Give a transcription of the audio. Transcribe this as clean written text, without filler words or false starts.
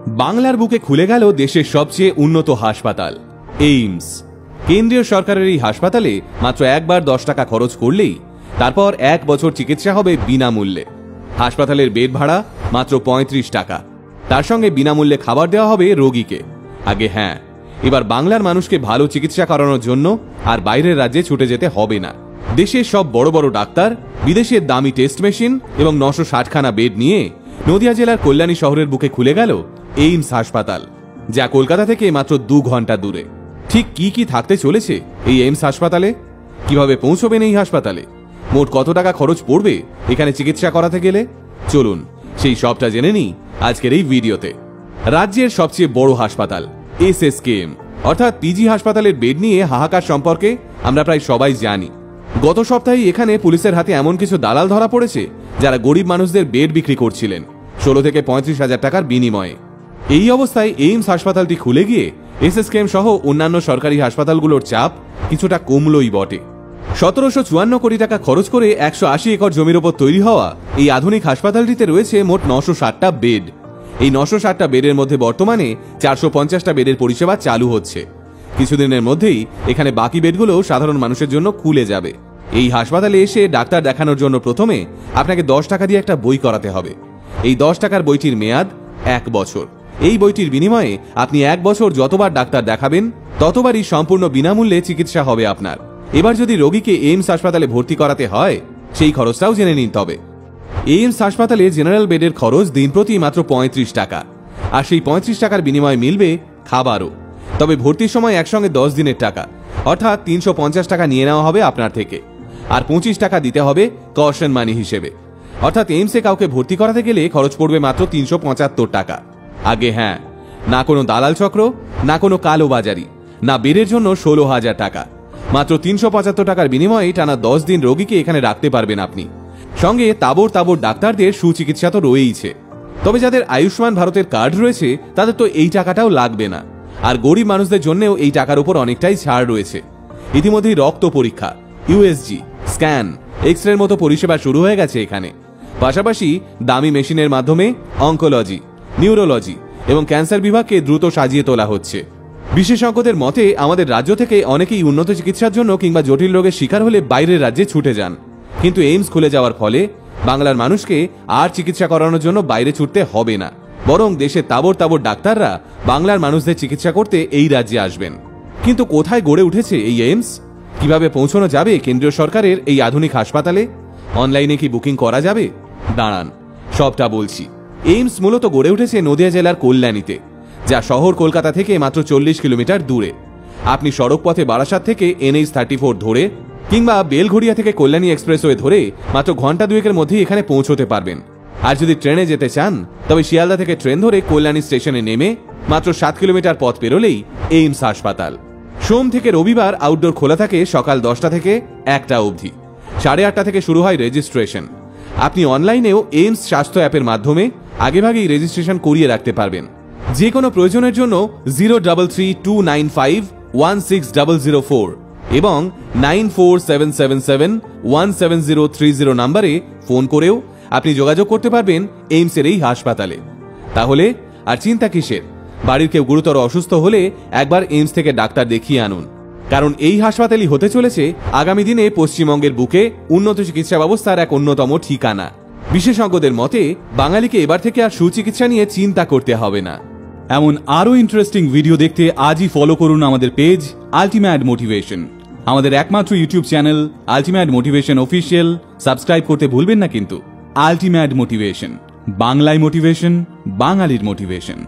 বাংলার বুকে খুলে গেল দেশের সবচেয়ে উন্নত হাসপাতাল এইমস। কেন্দ্রীয় সরকারের এই হাসপাতালে মাত্র একবার 10 টাকা খরচ করলেই তারপর 1 বছর চিকিৎসা হবে বিনামূল্যে। হাসপাতালের বেড ভাড়া মাত্র 35 টাকা, তার সঙ্গে বিনামূল্যে খাবার দেওয়া হবে রোগীকে। আগে হ্যাঁ, এবার বাংলার মানুষকে ভালো চিকিৎসা করানোর জন্য আর বাইরের রাজ্যে ছুটে যেতে হবে না। দেশের সব বড় বড় ডাক্তার, বিদেশের দামি টেস্ট মেশিন এবং 960খানা বেড নিয়ে নদিয়া জেলার কল্যাণী শহরের বুকে খুলে গেল এইমস হাসপাতাল, যা কলকাতা থেকে মাত্র 2 ঘন্টা দূরে। ঠিক কি কি থাকতে চলেছে এই এইমস হাসপাতালে, কিভাবে পৌঁছবেন এই হাসপাতালে, মোট কত টাকা খরচ পড়বে এখানে চিকিৎসা করাতে গেলে, চলুন সেই সবটা জেনে নিই আজকের এই ভিডিওতে। রাজ্যের সবচেয়ে বড় হাসপাতাল এসএসকেএম অর্থাৎ পিজি হাসপাতালের বেড নিয়ে হাহাকার সম্পর্কে আমরা প্রায় সবাই জানি। গত সপ্তাহে এখানে পুলিশের হাতে এমন কিছু দালাল ধরা পড়েছে যারা গরিব মানুষদের বেড বিক্রি করছিলেন 16 থেকে 35 হাজার টাকার বিনিময়ে। এই অবস্থায় এইমস হাসপাতালটি খুলে গিয়ে এসএসকেএম সহ অন্যান্য সরকারি হাসপাতালগুলোর চাপ কিছুটা কমলই বটে। 1754 কোটি টাকা খরচ করে 180 একর জমির ওপর তৈরি হওয়া এই আধুনিক হাসপাতালটিতে রয়েছে মোট 960টা বেড। এই 960টা বেডের মধ্যে বর্তমানে 450টা বেডের পরিষেবা চালু হচ্ছে। কিছুদিনের মধ্যেই এখানে বাকি বেডগুলো সাধারণ মানুষের জন্য খুলে যাবে। এই হাসপাতালে এসে ডাক্তার দেখানোর জন্য প্রথমে আপনাকে 10 টাকা দিয়ে একটা বই করাতে হবে। এই 10 টাকার বইটির মেয়াদ 1 বছর। এই বইটির বিনিময়ে আপনি 1 বছর যতবার ডাক্তার দেখাবেন ততবারই সম্পূর্ণ বিনামূল্যে চিকিৎসা হবে আপনার। এবার যদি রোগীকে এইমস হাসপাতালে ভর্তি করাতে হয় সেই খরচটাও জেনে নিন। তবে এইমস হাসপাতালে জেনারেল বেডের খরচ দিন প্রতি মাত্র 35 টাকা, আর সেই 35 টাকার বিনিময়ে মিলবে খাবারও। তবে ভর্তির সময় একসঙ্গে 10 দিনের টাকা অর্থাৎ 350 টাকা নিয়ে নেওয়া হবে আপনার থেকে, আর 25 টাকা দিতে হবে কশন মানি হিসেবে। অর্থাৎ এইমসে কাউকে ভর্তি করাতে গেলে খরচ পড়বে মাত্র 375 টাকা। আগে হ্যাঁ, না কোনো দালাল চক্র, না কোনো কালো বাজারি, না বেডের জন্য 16,000 টাকা। মাত্র 375 টাকার বিনিময়ে টানা 10 দিন রোগীকে এখানে রাখতে পারবেন আপনি। সঙ্গে তাবর তাবর ডাক্তারদের সুচিকিৎসা তো রয়েইছে। তবে যাদের আয়ুষ্মান ভারতের কার্ড রয়েছে তাদের তো এই টাকাটাও লাগবে না, আর গরিব মানুষদের জন্যও এই টাকার উপর অনেকটাই ছাড় রয়েছে। ইতিমধ্যেই রক্ত পরীক্ষা, ইউএসজি, স্ক্যান, এক্সরের মতো পরিষেবা শুরু হয়ে গেছে এখানে। পাশাপাশি দামি মেশিনের মাধ্যমে অঙ্কোলজি, নিউরোলজি এবং ক্যান্সার বিভাগকে দ্রুত সাজিয়ে তোলা হচ্ছে। বিশেষজ্ঞদের মতে আমাদের রাজ্য থেকে অনেকেই উন্নত চিকিৎসার জন্য কিংবা জটিল রোগের শিকার হলে বাইরের রাজ্যে ছুটে যান, কিন্তু এইমস খুলে যাওয়ার ফলে বাংলার মানুষকে আর চিকিৎসা করানোর জন্য বাইরে ছুটতে হবে না, বরং দেশের তাবর তাবর ডাক্তাররা বাংলার মানুষদের চিকিৎসা করতে এই রাজ্যে আসবেন। কিন্তু কোথায় গড়ে উঠেছে এই এইমস, কিভাবে পৌঁছানো যাবে কেন্দ্রীয় সরকারের এই আধুনিক হাসপাতালে, অনলাইনে কি বুকিং করা যাবে, দাঁড়ান সবটা বলছি। এইমস মূলত গড়ে উঠেছে নদিয়া জেলার কল্যাণীতে, যা শহর কলকাতা থেকে মাত্র 40 কিলোমিটার দূরে। আপনি সড়ক পথে বারাসাত থেকে NH-34 ধরে কিংবা বেলঘড়িয়া থেকে কল্যাণী এক্সপ্রেসওয়ে ধরে মাত্র ঘন্টা 2-এর মধ্যেই এখানে পৌঁছতে পারবেন। আর যদি ট্রেনে যেতে চান তবে শিয়ালদা থেকে ট্রেন ধরে কল্যাণী স্টেশনে নেমে মাত্র 7 কিলোমিটার পথ পেরোলেই এইমস হাসপাতাল। সোম থেকে রবিবার আউটডোর খোলা থাকে সকাল 10টা থেকে 1টা অবধি। 8:30 থেকে শুরু হয় রেজিস্ট্রেশন। আপনি অনলাইনেও এইমস স্বাস্থ্য অ্যাপের মাধ্যমে আগেভাগেই রেজিস্ট্রেশন করিয়ে রাখতে পারবেন। যে কোনো প্রয়োজনের জন্য 0332951604 এবং 9477717030 নম্বরে ফোন করেও আপনি যোগাযোগ করতে পারবেন এইমসের এই হাসপাতালে। তাহলে আর চিন্তা কিসের, বাড়ির কেউ গুরুতর অসুস্থ হলে একবার এইমস থেকে ডাক্তার দেখিয়ে আনুন, কারণ এই হাসপাতালই হতে চলেছে আগামী দিনে পশ্চিমবঙ্গের বুকে উন্নত চিকিৎসা ব্যবস্থার এক অন্যতম ঠিকানা। বিশেষজ্ঞদের মতে বাঙালিকে এবার থেকে আর সুচিকিৎসা নিয়ে চিন্তা করতে হবে না। এমন আরো ইন্টারেস্টিং ভিডিও দেখতে আজই ফলো করুন আমাদের পেজ আল্টিমেট মোটিভেশন। আমাদের একমাত্র YouTube channel ultimate motivation official subscribe করতে ভুলবেন না কিন্তু। আল্টিমেট মোটিভেশন, বাংলায় মোটিভেশন, বাঙালির মোটিভেশন।